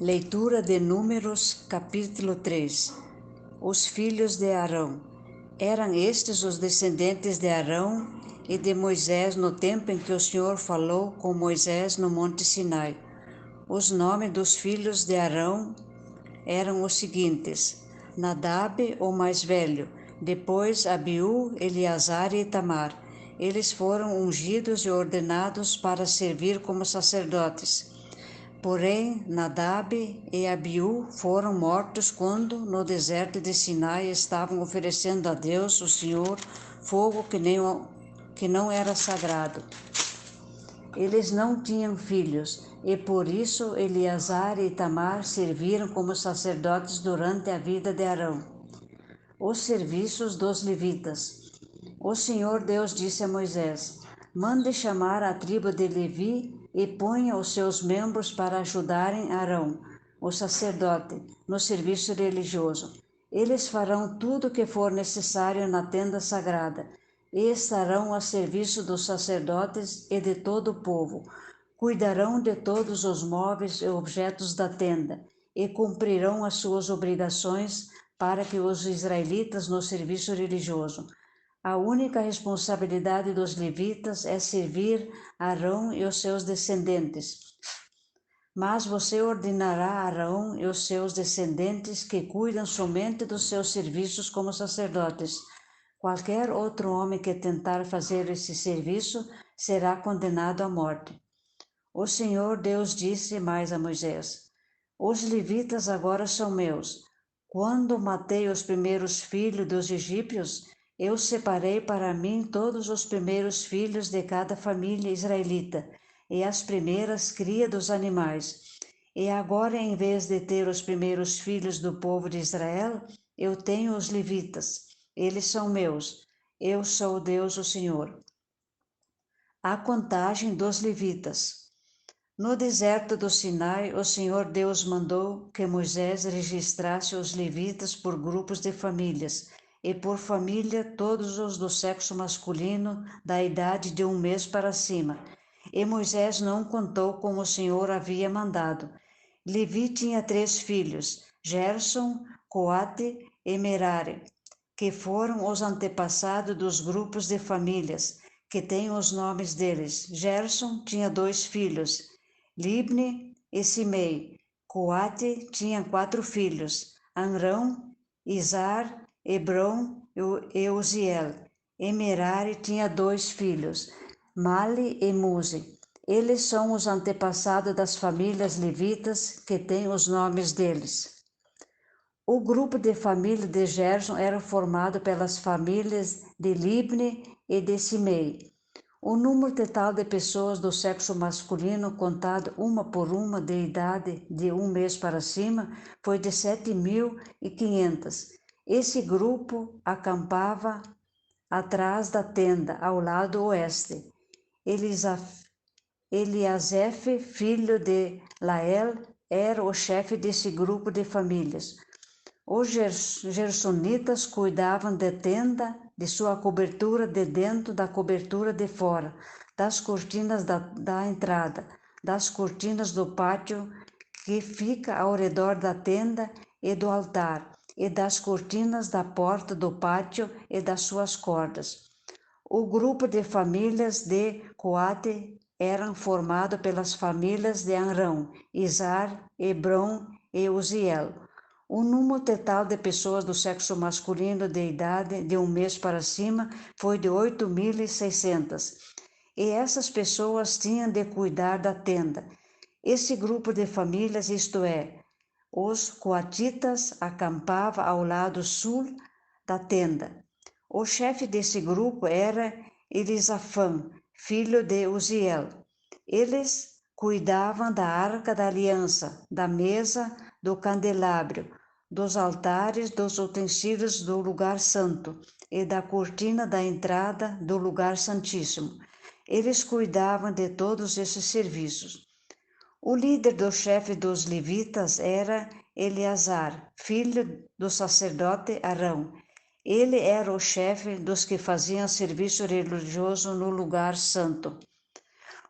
Leitura de Números, capítulo 3. Os filhos de Arão. Eram estes os descendentes de Arão e de Moisés no tempo em que o Senhor falou com Moisés no monte Sinai. Os nomes dos filhos de Arão eram os seguintes: Nadab, o mais velho, depois Abiú, Eleazar e Itamar. Eles foram ungidos e ordenados para servir como sacerdotes. Porém, Nadab e Abiú foram mortos quando, no deserto de Sinai, estavam oferecendo a Deus, o Senhor, fogo que não era sagrado. Eles não tinham filhos, e por isso Eleazar e Itamar serviram como sacerdotes durante a vida de Arão. Os serviços dos levitas. O Senhor Deus disse a Moisés: Mande chamar a tribo de Levi e ponha os seus membros para ajudarem Arão, o sacerdote, no serviço religioso. Eles farão tudo o que for necessário na tenda sagrada e estarão a serviço dos sacerdotes e de todo o povo. Cuidarão de todos os móveis e objetos da tenda e cumprirão as suas obrigações para que os israelitas no serviço religioso. A única responsabilidade dos levitas é servir Arão e os seus descendentes. Mas você ordenará a Arão e os seus descendentes que cuidam somente dos seus serviços como sacerdotes. Qualquer outro homem que tentar fazer esse serviço será condenado à morte. O Senhor Deus disse mais a Moisés: Os levitas agora são meus. Quando matei os primeiros filhos dos egípcios, eu separei para mim todos os primeiros filhos de cada família israelita e as primeiras crias dos animais. E agora, em vez de ter os primeiros filhos do povo de Israel, eu tenho os levitas. Eles são meus. Eu sou Deus, o Senhor. A contagem dos levitas. No deserto do Sinai, o Senhor Deus mandou que Moisés registrasse os levitas por grupos de famílias, e por família todos os do sexo masculino da idade de 1 mês para cima. E Moisés não contou como o Senhor havia mandado. Levi tinha 3 filhos, Gerson, Coate e Merari, que foram os antepassados dos grupos de famílias, que têm os nomes deles. Gerson tinha 2 filhos, Libne e Simei. Coate tinha 4 filhos, Amrão, Izar, Hebron e Uziel. E Merari tinha 2 filhos, Mali e Muzi. Eles são os antepassados das famílias levitas que têm os nomes deles. O grupo de família de Gerson era formado pelas famílias de Libne e de Simei. O número total de pessoas do sexo masculino, contado uma por uma de idade de 1 mês para cima, foi de 7.500. Esse grupo acampava atrás da tenda, ao lado oeste. Eliasef, filho de Lael, era o chefe desse grupo de famílias. Os gersonitas cuidavam da tenda, de sua cobertura de dentro, da cobertura de fora, das cortinas da entrada, das cortinas do pátio que fica ao redor da tenda e do altar, e das cortinas da porta do pátio e das suas cordas. O grupo de famílias de Coate eram formado pelas famílias de Amrão, Izar, Hebron e Uziel. O número total de pessoas do sexo masculino de idade de 1 mês para cima foi de 8.600. E essas pessoas tinham de cuidar da tenda. Esse grupo de famílias, isto é, os coatitas, acampava ao lado sul da tenda. O chefe desse grupo era Elisafã, filho de Uziel. Eles cuidavam da arca da aliança, da mesa, do candelabro, dos altares, dos utensílios do lugar santo e da cortina da entrada do lugar santíssimo. Eles cuidavam de todos esses serviços. O líder do chefe dos levitas era Eleazar, filho do sacerdote Arão. Ele era o chefe dos que faziam serviço religioso no lugar santo.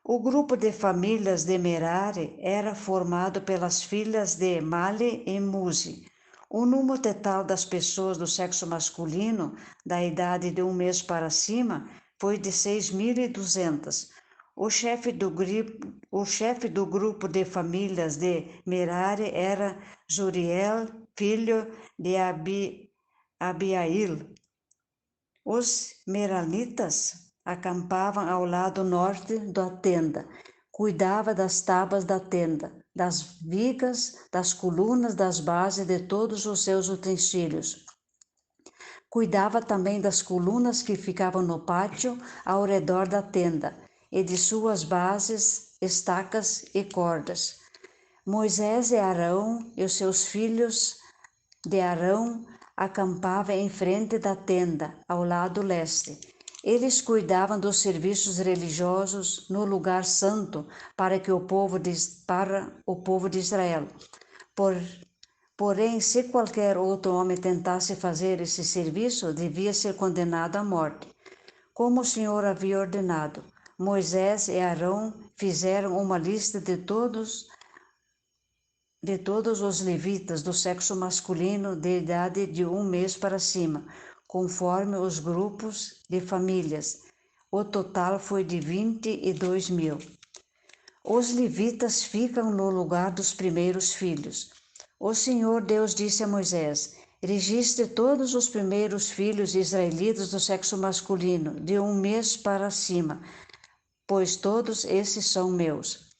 O grupo de famílias de Merari era formado pelas filhas de Mali e Muzi. O número total das pessoas do sexo masculino, da idade de 1 mês para cima, foi de 6.200. O chefe do grupo de famílias de Merari era Zuriel, filho de Abiail. Os meranitas acampavam ao lado norte da tenda, cuidava das tábuas da tenda, das vigas, das colunas, das bases de todos os seus utensílios. Cuidava também das colunas que ficavam no pátio ao redor da tenda e de suas bases, estacas e cordas. Moisés e Arão e os seus filhos de Arão acampavam em frente da tenda, ao lado leste. Eles cuidavam dos serviços religiosos no lugar santo para o povo de Israel. Porém, se qualquer outro homem tentasse fazer esse serviço, devia ser condenado à morte. Como o Senhor havia ordenado, Moisés e Arão fizeram uma lista de todos os levitas do sexo masculino de idade de 1 mês para cima, conforme os grupos de famílias. O total foi de 22.000. Os levitas ficam no lugar dos primeiros filhos. O Senhor Deus disse a Moisés: registre todos os primeiros filhos israelitas do sexo masculino, de 1 mês para cima, pois todos esses são meus.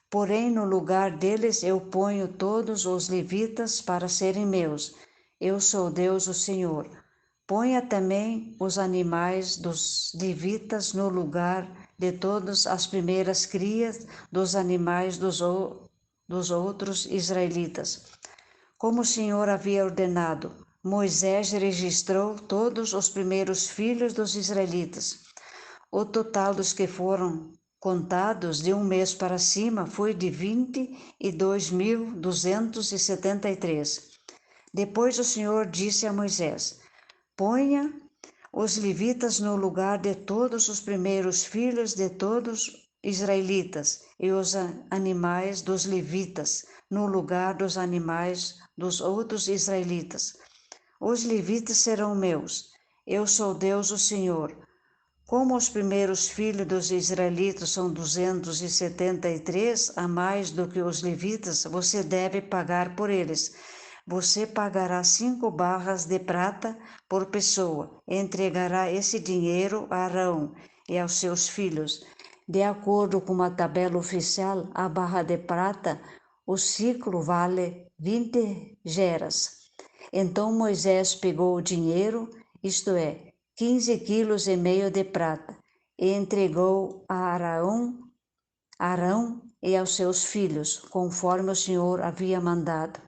Porém, no lugar deles eu ponho todos os levitas para serem meus. Eu sou Deus, o Senhor. Ponha também os animais dos levitas no lugar de todas as primeiras crias dos animais dos outros israelitas. Como o Senhor havia ordenado, Moisés registrou todos os primeiros filhos dos israelitas. O total dos que foram contados de 1 mês para cima foi de 22.273. Depois o Senhor disse a Moisés: ponha os levitas no lugar de todos os primeiros filhos de todos os israelitas e os animais dos levitas no lugar dos animais dos outros israelitas. Os levitas serão meus. Eu sou Deus, o Senhor. Como os primeiros filhos dos israelitas são 273 a mais do que os levitas, você deve pagar por eles. Você pagará 5 barras de prata por pessoa e entregará esse dinheiro a Arão e aos seus filhos. De acordo com a tabela oficial, a barra de prata, o ciclo vale 20 geras. Então Moisés pegou o dinheiro, isto é, 15,5 quilos de prata, e entregou a Arão e aos seus filhos, conforme o Senhor havia mandado.